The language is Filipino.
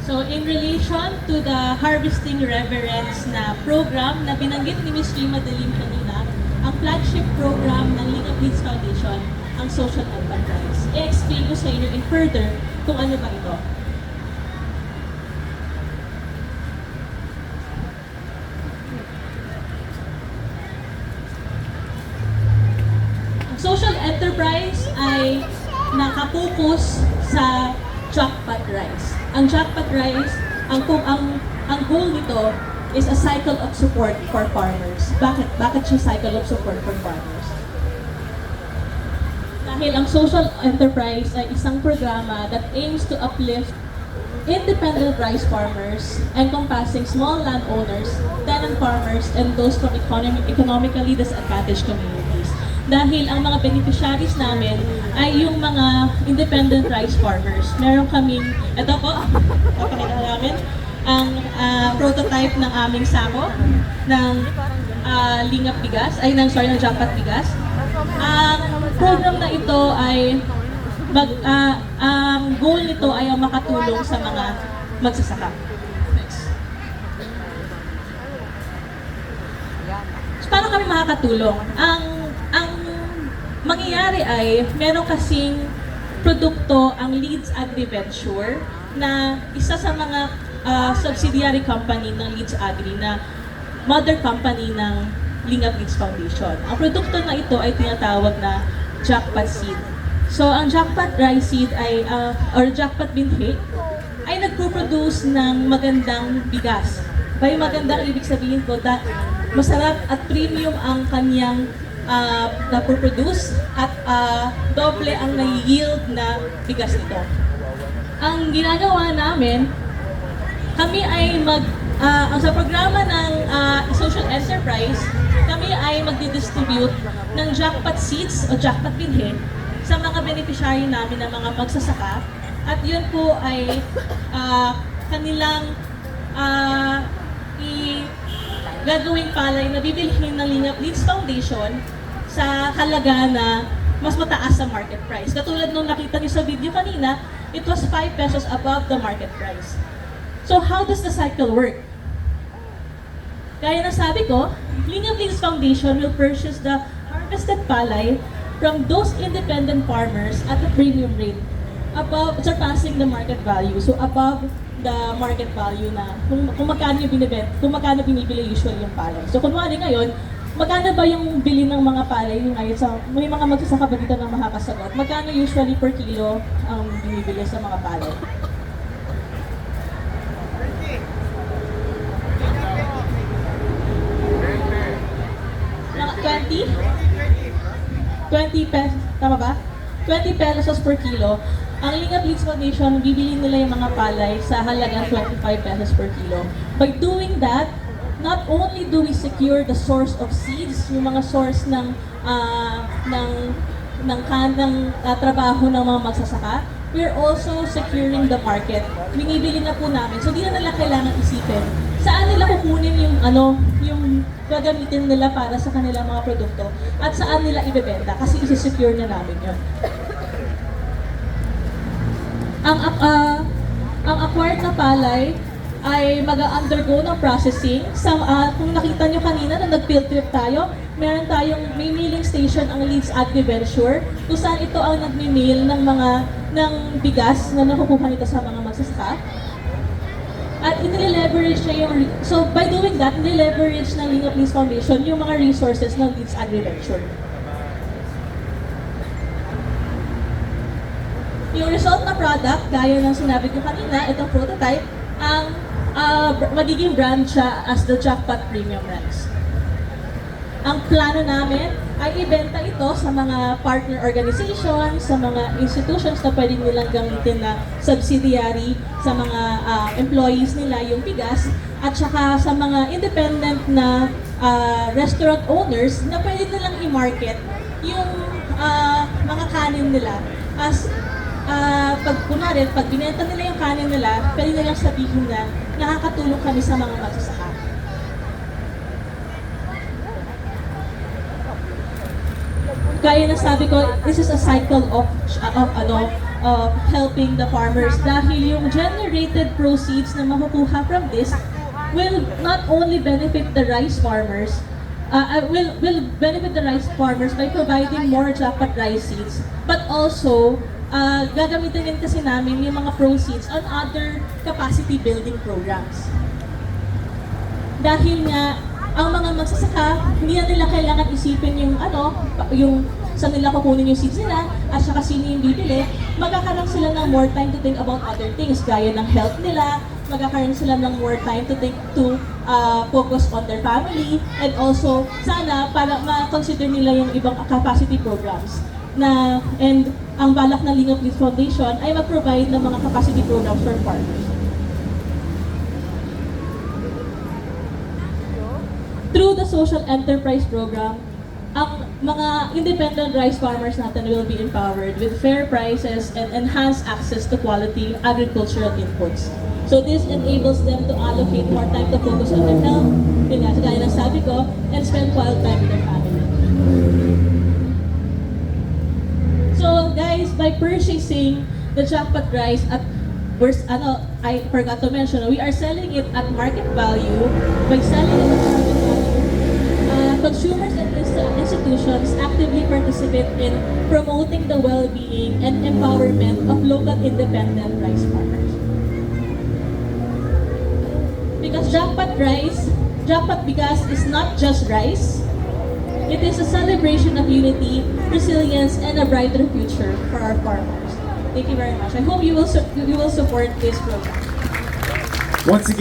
So in relation to the Harvesting Reverence na program na binanggit ni Ms. Rima Delim kanina, ang flagship program ng League of Leads Foundation, ang Social Enterprise. I-explain ko sa inyo in further kung ano ba ito. Ang Social Enterprise ay nakapokus sa Jackpot Rice. Ang Jackpot Rice, ang goal nito is a cycle of support for farmers. Bakit siya cycle of support for farmers? Dahil ang social enterprise ay isang programa that aims to uplift independent rice farmers encompassing small landowners, tenant farmers, and those from economically disadvantaged communities. Dahil ang mga beneficiaries namin ay yung mga independent rice farmers. Meron kaming, ito po, papakita namin, ang prototype ng aming sako ng lingap bigas, ng jackpot bigas. Ang program na ito ay, ang goal nito ay ang makatulong sa mga magsasaka. Next. So, paano kami makakatulong? Ang mangyayari ay, meron kasing produkto ang Leeds Agri-Venture na isa sa mga subsidiary company ng Leeds Agri na mother company ng Lingap Leeds Foundation. Ang produkto na ito ay tinatawag na jackpot seed. So, ang jackpot rice seed ay, or jackpot binhi, ay nagpo-produce ng magandang bigas. By magandang, ibig sabihin ko, masarap at premium ang kanyang na-produce at doble ang na-yield na bigas nito. Ang ginagawa namin, kami ay sa programa ng social enterprise, kami ay magdi-distribute ng jackpot seeds o jackpot binhi sa mga beneficiary namin na mga magsasaka. At yun po ay kanilang gagawing palay na bibilhin ng Lingap Leeds Foundation sa halaga na mas mataas sa market price. Katulad nung nakita niyo sa video kanina, it was 5 pesos above the market price. So how does the cycle work? Gaya na sabi ko, Lingap Leeds Foundation will purchase the harvested palay from those independent farmers at a premium rate, surpassing the market value. So above the market value na kung magkano yung kung magkano binibili usually yung palay. So kunwari ngayon, magkano ba yung bili ng mga palay yung ngayon sa may mga magsasaka ba dito na makakasagot? Magkano usually per kilo ang binibili sa mga palay? Mga 20 pesos, tama ba? 20 pesos per kilo. Ang Lingap Leeds Foundation, bibili nila yung mga palay sa halagang 25 pesos per kilo. By doing that, not only do we secure the source of seeds, yung mga source ng trabaho ng mga magsasaka, we're also securing the market. Binibili na po namin. So di na nila kailangan isipin saan nila kukunin yung gagamitin nila para sa kanilang mga produkto at saan nila ibebenta kasi isi-secure na namin yun. Ang acquired na palay ay mag-undergo ng processing. Kung nakita nyo kanina na nag-field trip tayo, may milling station ang Leeds Agri-Venture kung saan ito ang nagmi-mill ng bigas na nakukuha nito sa mga magsasaka. At inile-leverage niya so by doing that, inile-leverage ng Lingap Leeds Foundation yung mga resources ng Leeds Agri-Venture. Yung result na product, gaya ng sinabi ko kanina, itong prototype, ang magiging brand siya as the Jackpot Premium Rice. Ang plano namin ay ibenta ito sa mga partner organizations, sa mga institutions na pwede nilang gamitin na subsidiary sa mga employees nila yung bigas, at saka sa mga independent na restaurant owners na pwede nilang i-market yung mga kanin nila as pag binenta nila yung kanin nila, pwede nilang sabihin na nakakatulong kami sa mga magsasaka. Gaya na sabi ko, this is a cycle of of helping the farmers dahil yung generated proceeds na makukuha from this will not only benefit the rice farmers, will benefit the rice farmers by providing more jackpot rice seeds, but also gagamitin din kasi namin yung mga proceeds on other capacity building programs. Dahil nga, ang mga magsasaka, hindi na nila kailangan isipin yung saan nila kukunin yung seeds nila, at saka sino yung bibili, magkakaroon sila ng more time to think about other things, gaya ng health nila, magkakaroon sila ng more time to think to focus on their family, and also, sana, para ma-consider nila yung ibang capacity programs. And ang balak ng Lingap Leads Foundation ay mag-provide ng mga capacity programs for farmers. Through the social enterprise program, ang mga independent rice farmers natin will be empowered with fair prices and enhanced access to quality agricultural inputs. So this enables them to allocate more time to focus on their health, yun nga, gaya ng sabi ko, and spend quality time with their family. So guys, by purchasing the jackpot rice at I forgot to mention, we are selling it at market value. By selling it at market value, consumers and institutions actively participate in promoting the well-being and empowerment of local independent rice farmers. Because jackpot bigas is not just rice. It is a celebration of unity, resilience, and a brighter future for our farmers. Thank you very much. I hope you will support this program. Once again.